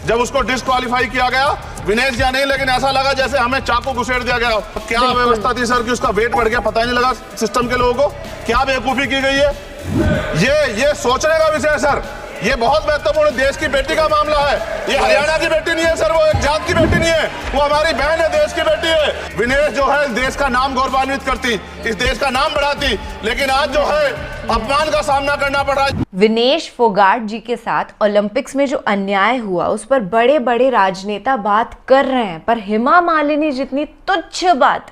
जब उसको डिस्क्वालीफाई किया गया, विनेश या नहीं, लेकिन ऐसा लगा जैसे हमें चाकू घुसेड़ दिया गया। क्या व्यवस्था थी सर कि उसका वेट बढ़ गया, पता ही नहीं लगा सिस्टम के लोगों को। क्या बेवकूफी की गई है, ये सोचने का विषय है सर। ये बहुत महत्वपूर्ण देश की बेटी का मामला है। ये हरियाणा की बेटी नहीं है सर, वो एक जात की बेटी नहीं है, वो हमारी बहन है, देश की बेटी है। विनेश जो है देश का नाम गौरवान्वित करती, इस देश का नाम बढ़ाती, लेकिन आज जो है अपमान का सामना करना पड़ रहा है। विनेश फोगाट जी के साथ ओलंपिक्स में जो अन्याय हुआ उस पर बड़े बड़े राजनेता बात कर रहे हैं, पर हेमा मालिनी जितनी तुच्छ बात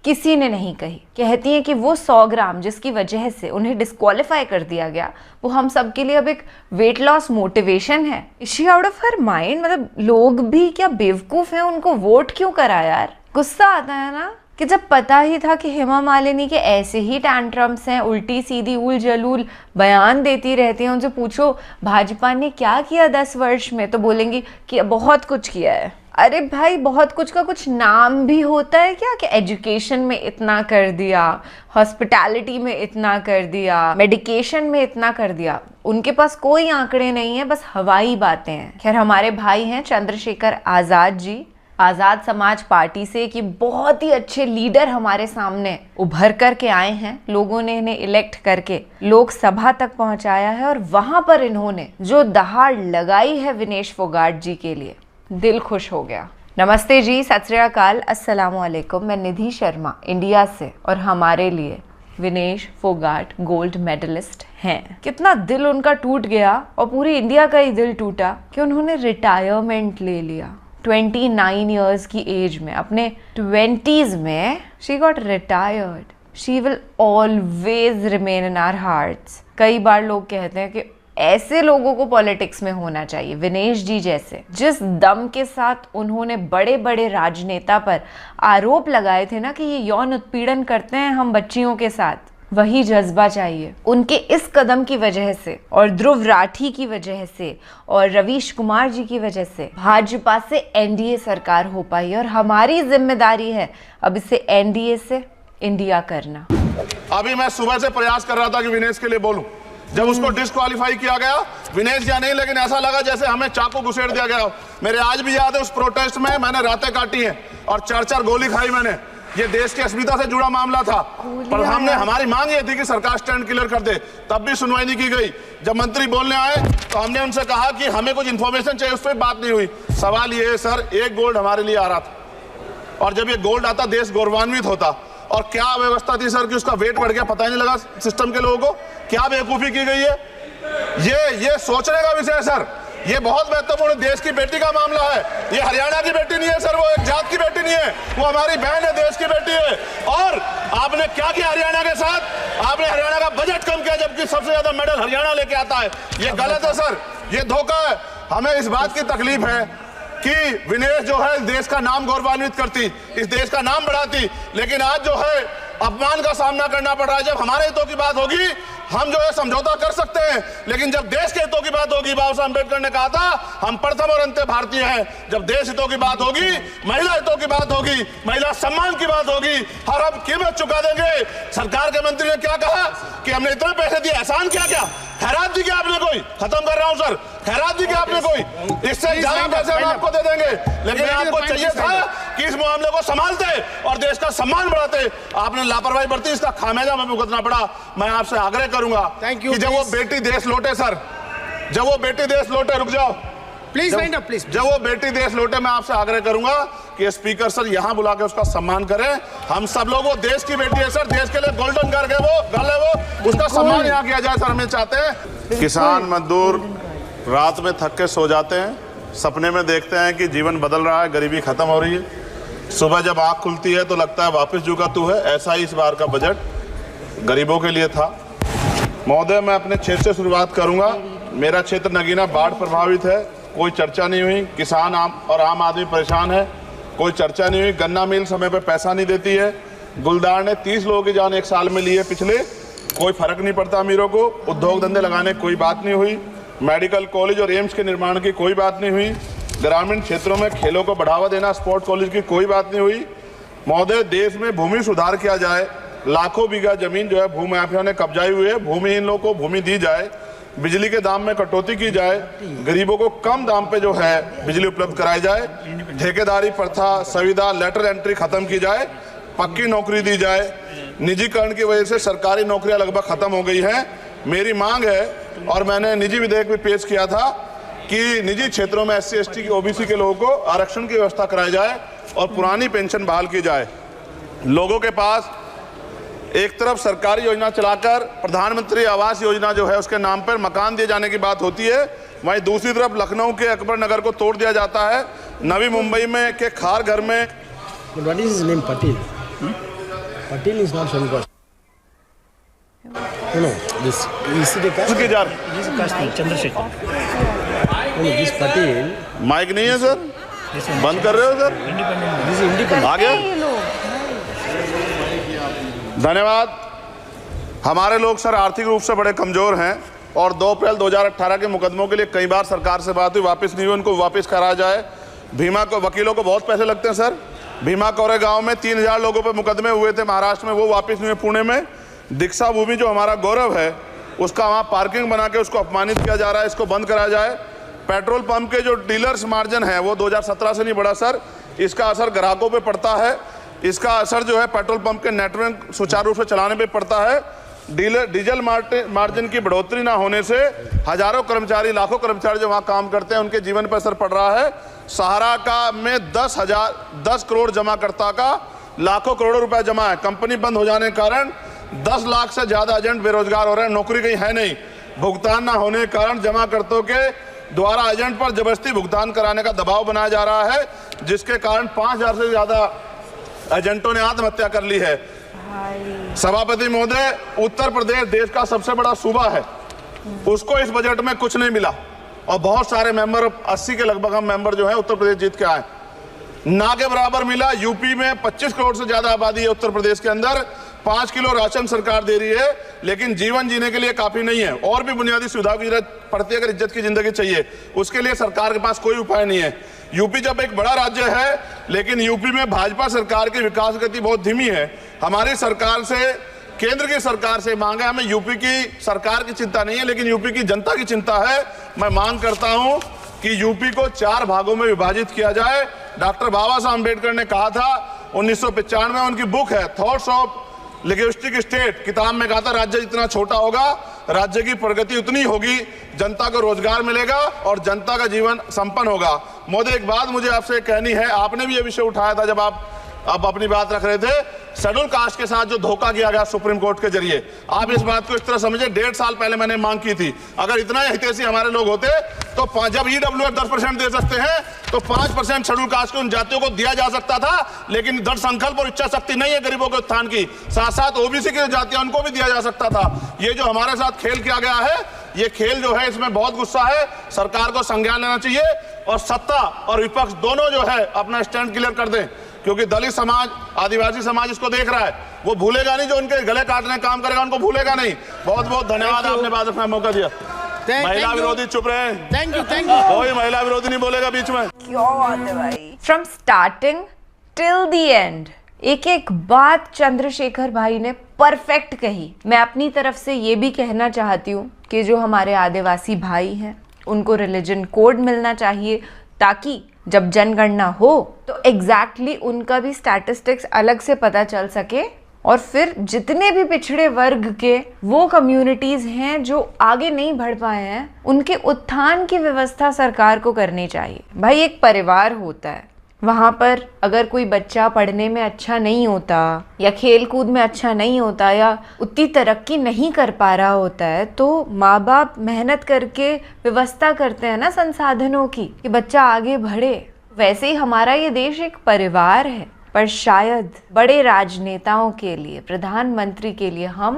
किसी ने नहीं कही। कहती है कि वो 100 ग्राम जिसकी वजह से उन्हें डिस्क्वालीफाई कर दिया गया, वो हम सब के लिए अब एक वेट लॉस मोटिवेशन है। Is she out of her mind? मतलब लोग भी क्या बेवकूफ हैं, उनको वोट क्यों करा यार। गुस्सा आता है ना कि जब पता ही था कि हेमा मालिनी के ऐसे ही टैंट्रम्स हैं, उल्टी सीधी उल जलूल बयान देती रहती हैं। उनसे पूछो भाजपा ने क्या किया 10 वर्ष में, तो बोलेंगी कि बहुत कुछ किया है। अरे भाई, बहुत कुछ का कुछ नाम भी होता है क्या? कि एजुकेशन में इतना कर दिया, हॉस्पिटैलिटी में इतना कर दिया, मेडिकेशन में इतना कर दिया। उनके पास कोई आंकड़े नहीं है, बस हवाई बातें हैं। खैर, हमारे भाई हैं चंद्रशेखर आज़ाद जी, आज़ाद समाज पार्टी से, कि बहुत ही अच्छे लीडर हमारे सामने उभर करके आए हैं। लोगों ने इन्हें इलेक्ट करके लोकसभा तक पहुंचाया है, और वहां पर इन्होंने जो दहाड़ लगाई है विनेश फोगाट जी के लिए, दिल खुश हो गया। नमस्ते जी, सत श्री अकाल, अस्सलाम वालेकुम। मैं निधि शर्मा इंडिया से, और हमारे लिए विनेश फोगाट गोल्ड मेडलिस्ट हैं। कितना दिल उनका टूट गया, और पूरी इंडिया का ही दिल टूटा कि उन्होंने रिटायरमेंट ले लिया 29 ईयर्स की एज में। अपने 20s में she got retired. She will always remain in our hearts. कई बार लोग कहते हैं कि ऐसे लोगों को पॉलिटिक्स में होना चाहिए, विनेश जी जैसे। जिस दम के साथ उन्होंने बड़े बड़े राजनेता पर आरोप लगाए थे ना कि ये यौन उत्पीड़न करते हैं हम बच्चियों के साथ, वही जज्बा चाहिए। उनके इस कदम की वजह से, और ध्रुव राठी की वजह से, और रवीश कुमार जी की वजह से भाजपा से एनडीए सरकार हो पाई, और हमारी जिम्मेदारी है अब इसे एनडीए से इंडिया करना। अभी मैं सुबह से प्रयास कर रहा था कि विनेश के लिए बोलूं। जब उसको डिस्क्वालीफाई किया गया, विनेश या नहीं, लेकिन ऐसा लगा जैसे हमें चाकू घुसेड़ दिया गया। मेरे आज भी याद है उस प्रोटेस्ट में मैंने रातें काटी हैं और 4-4 गोली खाई मैंने। ये देश की अस्मिता से जुड़ा मामला था, पर हमारी मांग ये थी कि सरकार स्टैंड क्लियर कर दे, तब भी सुनवाई नहीं की गई। जब मंत्री बोलने आए तो हमने उनसे कहा कि हमें कुछ इन्फॉर्मेशन चाहिए, उस पर बात नहीं हुई। सवाल ये है सर, एक गोल्ड हमारे लिए आ रहा था, और जब ये गोल्ड आता देश गौरवान्वित होता। और क्या व्यवस्था थी सर कि उसका वेट बढ़ गया, पता ही नहीं लगा सिस्टम के लोगों को। क्या बेवकूफी की गई है, ये सोचने का विषय है सर। ये बहुत महत्वपूर्ण देश की बेटी का मामला है। ये हरियाणा की बेटी नहीं है सर, वो एक जात की बेटी नहीं है, वो हमारी बहन है, देश की बेटी है। और आपने क्या किया हरियाणा के साथ? आपने हरियाणा का बजट कम किया, जबकि सबसे ज्यादा मेडल हरियाणा लेके आता है। ये गलत है सर, ये धोखा है। हमें इस बात की तकलीफ है कि विनेश जो है देश का नाम गौरवान्वित करती, इस देश का नाम बढ़ाती, लेकिन आज जो है अपमान का सामना करना पड़ रहा है। जब हमारे हितों की बात होगी हम जो है समझौता कर सकते हैं, लेकिन जब देश के हितों की बात होगी, बाबा साहब अम्बेडकर ने कहा था हम प्रथम और अंत्य भारतीय हैं। जब देश हितों की बात होगी, महिला हितों की बात होगी, महिला सम्मान की बात होगी, हर हम कीमत चुका देंगे। सरकार के मंत्री ने क्या कहा कि हमने इतने पैसे दिए, एहसान क्या खैरात दी क्या आपने कोई? खत्म कर रहा हूं सर, खैरात दी क्या आपने कोई? इससे ज्यादा पैसे हम आपको दे देंगे, लेकिन आपको चाहिए था कि इस मामले को संभालते और देश का सम्मान बढ़ाते। आपने लापरवाही बरती, इसका खामियाजा हमें भुगतना पड़ा। मैं आपसे आग्रह करूंगा कि जब वो बेटी देश लौटे सर, जब वो बेटी देश लौटे, रुक जाओ प्लीज, प्लीज, जब वो बेटी देश लौटे, मैं आपसे आग्रह करूंगा कि स्पीकर सर यहाँ बुला के उसका सम्मान करें। हम सब लोग, वो देश की बेटी है सर, देश के लिए गोल्डन गर्ल है वो, उसका सम्मान यहाँ किया जाए सर, हमें चाहते हैं। किसान मजदूर रात में थक के सो जाते हैं, सपने में देखते हैं कि जीवन बदल रहा है, गरीबी खत्म हो रही है। सुबह जब आँख खुलती है तो लगता है वापस झुका तू है। ऐसा ही इस बार का बजट गरीबों के लिए था। महोदय, मैं अपने क्षेत्र से शुरुआत करूंगा। मेरा क्षेत्र नगीना बाढ़ प्रभावित है, कोई चर्चा नहीं हुई। किसान और आम आदमी परेशान है, कोई चर्चा नहीं हुई। गन्ना मिल समय पे पैसा नहीं देती है। गुलदार ने 30 लोगों की जान एक साल में ली है पिछले, कोई फर्क नहीं पड़ता अमीरों को। उद्योग धंधे लगाने कोई बात नहीं हुई। मेडिकल कॉलेज और एम्स के निर्माण की कोई बात नहीं हुई। ग्रामीण क्षेत्रों में खेलों को बढ़ावा देना, स्पोर्ट कॉलेज की कोई बात नहीं हुई। महोदय, देश में भूमि सुधार किया जाए, लाखों बीघा जमीन जो है भूमाफिया ने कब्जाई हुई है, भूमिहीन लोगों को भूमि दी जाए। बिजली के दाम में कटौती की जाए, गरीबों को कम दाम पे जो है बिजली उपलब्ध कराई जाए, ठेकेदारी प्रथा, संविदा, लेटर एंट्री खत्म की जाए, पक्की नौकरी दी जाए। निजीकरण की वजह से सरकारी नौकरियां लगभग खत्म हो गई हैं। मेरी मांग है, और मैंने निजी विधेयक भी पेश किया था, कि निजी क्षेत्रों में SC ST की OBC के लोगों को आरक्षण की व्यवस्था कराई जाए और पुरानी पेंशन बहाल की जाए। लोगों के पास एक तरफ सरकारी योजना चलाकर प्रधानमंत्री आवास योजना जो है उसके नाम पर मकान दिए जाने की बात होती है, वहीं दूसरी तरफ लखनऊ के अकबर नगर को तोड़ दिया जाता है। नवी मुंबई में के खार घर में What is his name? Patil. Patil is not Shankar. No, this is the caste. उसकी जा This is caste name, Chandrasekhar. No, this Patil. Mic नहीं है सर, बंद कर रहे हो sir? Independent. This is independent. आ गया? ये लोग धन्यवाद। हमारे लोग सर आर्थिक रूप से बड़े कमजोर हैं और 2 अप्रैल 2018 के मुकदमों के लिए कई बार सरकार से बात हुई, वापस नहीं हुई, उनको वापस कराया जाए। भीमा को वकीलों को बहुत पैसे लगते हैं सर। भीमा कोरे गांव में 3000 लोगों पे मुकदमे हुए थे महाराष्ट्र में, वो वापस नहीं हुए। पुणे में दीक्षा भूमि जो हमारा गौरव है उसका वहाँ पार्किंग बना के उसको अपमानित किया जा रहा है, इसको बंद कराया जाए। पेट्रोल पंप के जो डीलर्स मार्जिन है वो 2017 से नहीं बढ़ा सर, इसका असर ग्राहकों पे पड़ता है, इसका असर जो है पेट्रोल पंप के नेटवर्क सुचारू रूप से चलाने पे पड़ता है। डीजल मार्जिन की बढ़ोतरी ना होने से हजारों कर्मचारी, लाखों कर्मचारी जो वहाँ काम करते हैं उनके जीवन पर असर पड़ रहा है। सहारा का में 10 करोड़ जमाकर्ता का लाखों करोड़ों रुपए जमा है। कंपनी बंद हो जाने के कारण 10 लाख से ज्यादा एजेंट बेरोजगार हो रहे हैं, नौकरी कहीं है नहीं। भुगतान ना होने के कारण जमाकर्ताओं के द्वारा एजेंट पर जबरदस्ती भुगतान कराने का दबाव बनाया जा रहा है, जिसके कारण 5000 से ज्यादा एजेंटों ने आत्महत्या कर ली है। सभापति महोदय, उत्तर प्रदेश देश का सबसे बड़ा सूबा है, उसको इस बजट में कुछ नहीं मिला और बहुत सारे मेंबर, 80 के लगभग हम मेंबर जो है उत्तर प्रदेश जीत के आए, ना के बराबर मिला। यूपी में 25 करोड़ से ज्यादा आबादी है उत्तर प्रदेश के अंदर, 5 किलो राशन सरकार दे रही है, लेकिन जीवन जीने के लिए काफी नहीं है। और भी बुनियादी सुविधाओं की जरूरत पड़ती है अगर इज्जत की जिंदगी चाहिए, उसके लिए सरकार के पास कोई उपाय नहीं है। यूपी जब एक बड़ा राज्य है, लेकिन यूपी में भाजपा सरकार की विकास गति बहुत धीमी है। हमारी सरकार से, केंद्र की सरकार से मांग है, हमें यूपी की सरकार की चिंता नहीं है, लेकिन यूपी की जनता की चिंता है। मैं मांग करता हूं कि यूपी को 4 भागों में विभाजित किया जाए। डॉक्टर बाबा साहब अम्बेडकर ने कहा था 1995 में, उनकी बुक है थॉट्स ऑफ लिंग्विस्टिक स्टेट, किताब में कहा था राज्य जितना छोटा होगा राज्य की प्रगति उतनी होगी, जनता को रोजगार मिलेगा और जनता का जीवन संपन्न होगा। मोदी, एक बात मुझे आपसे कहनी है, आपने भी ये विषय उठाया था जब आप अपनी बात रख रहे थे, शेड्यूल कास्ट के साथ जो धोखा किया गया सुप्रीम कोर्ट के जरिए, आप इस बात को इस तरह समझे, 1.5 साल पहले मैंने मांग की थी, अगर इतना हितैषी हमारे लोग होते तो जब EWF 10% दे सकते हैं तो 5% शेड्यूल कास्ट के उन जातियों को दिया जा सकता था, लेकिन दृढ़ संकल्प और इच्छा शक्ति नहीं है गरीबों के उत्थान की। साथ साथ OBC की जातियां उनको भी दिया जा सकता था। ये जो हमारे साथ खेल किया गया है, ये खेल जो है इसमें बहुत गुस्सा है, सरकार को संज्ञान लेना चाहिए और सत्ता और विपक्ष दोनों जो है अपना स्टैंड क्लियर कर दें, क्योंकि दलित समाज, आदिवासी समाज इसको देख रहा है, वो भूलेगा नहीं, जो उनके गले काटने का काम करेगा उनको भूलेगा नहीं। बहुत बहुत धन्यवाद, आपने बात रखने का मौका दिया। महिला विरोधी चुप रहे, Thank you. कोई महिला विरोधी नहीं बोलेगा बीच में। क्यों बात है भाई, from starting till the end एक एक बात चंद्रशेखर भाई ने परफेक्ट कही। मैं अपनी तरफ से ये भी कहना चाहती हूँ कि जो हमारे आदिवासी भाई हैं उनको रिलीजन कोड मिलना चाहिए, ताकि जब जनगणना हो तो एग्जैक्टली उनका भी स्टैटिस्टिक्स अलग से पता चल सके, और फिर जितने भी पिछड़े वर्ग के वो कम्युनिटीज हैं जो आगे नहीं बढ़ पाए हैं, उनके उत्थान की व्यवस्था सरकार को करनी चाहिए। भाई, एक परिवार होता है, वहाँ पर अगर कोई बच्चा पढ़ने में अच्छा नहीं होता या खेल कूद में अच्छा नहीं होता या उतनी तरक्की नहीं कर पा रहा होता है, तो माँ बाप मेहनत करके व्यवस्था करते हैं ना संसाधनों की कि बच्चा आगे बढ़े। वैसे ही हमारा ये देश एक परिवार है, पर शायद बड़े राजनेताओं के लिए, प्रधानमंत्री के लिए हम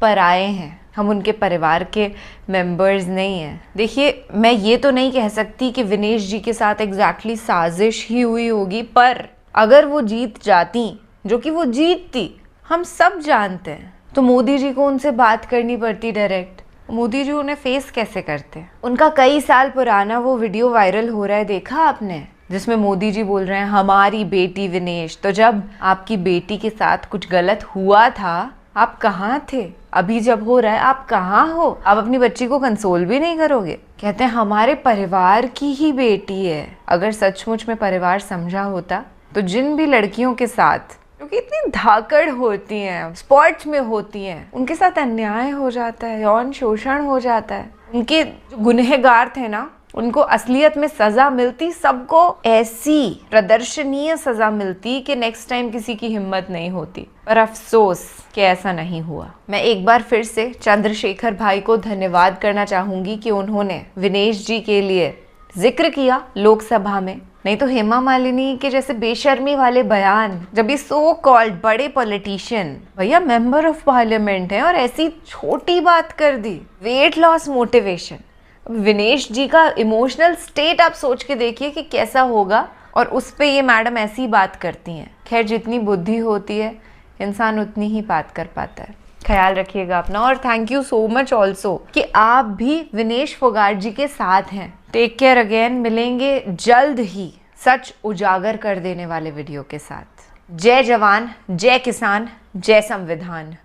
पराए हैं, हम उनके परिवार के मेंबर्स नहीं हैं। देखिए, मैं ये तो नहीं कह सकती कि विनेश जी के साथ एग्जैक्टली साजिश ही हुई होगी, पर अगर वो जीत जाती, जो कि वो जीतती, हम सब जानते हैं, तो मोदी जी को उनसे बात करनी पड़ती डायरेक्ट। मोदी जी उन्हें फेस कैसे करते? उनका कई साल पुराना वो वीडियो वायरल हो रहा है, देखा आपने, जिसमें मोदी जी बोल रहे हैं हमारी बेटी विनेश। तो जब आपकी बेटी के साथ कुछ गलत हुआ था, आप कहाँ थे? अभी जब हो रहा है आप कहाँ हो? आप अपनी बच्ची को कंसोल भी नहीं करोगे? कहते हैं हमारे परिवार की ही बेटी है। अगर सचमुच में परिवार समझा होता तो जिन भी लड़कियों के साथ, क्योंकि इतनी धाकड़ होती हैं, स्पोर्ट्स में होती हैं, उनके साथ अन्याय हो जाता है, यौन शोषण हो जाता है, उनके जो गुनहगार थे ना, उनको असलियत में सजा मिलती, सबको ऐसी प्रदर्शनीय सजा मिलती कि नेक्स्ट टाइम किसी की हिम्मत नहीं होती। पर अफसोस कि ऐसा नहीं हुआ। मैं एक बार फिर से चंद्रशेखर भाई को धन्यवाद करना चाहूंगी कि उन्होंने विनेश जी के लिए जिक्र किया लोकसभा में। नहीं तो हेमा मालिनी के जैसे बेशर्मी वाले बयान, जब ये सो कॉल्ड बड़े पॉलिटिशियन, भैया मेंबर ऑफ पार्लियामेंट है और ऐसी छोटी बात कर दी, वेट लॉस मोटिवेशन। विनेश जी का इमोशनल स्टेट आप सोच के देखिए कि कैसा होगा, और उस पे ये मैडम ऐसी बात करती हैं। खैर, जितनी बुद्धि होती है इंसान उतनी ही बात कर पाता है। ख्याल रखिएगा अपना, और thank you so much also कि आप भी विनेश फोगाट जी के साथ हैं। टेक केयर अगेन, मिलेंगे जल्द ही सच उजागर कर देने वाले वीडियो के साथ। जय जवान, जय किसान, जय संविधान।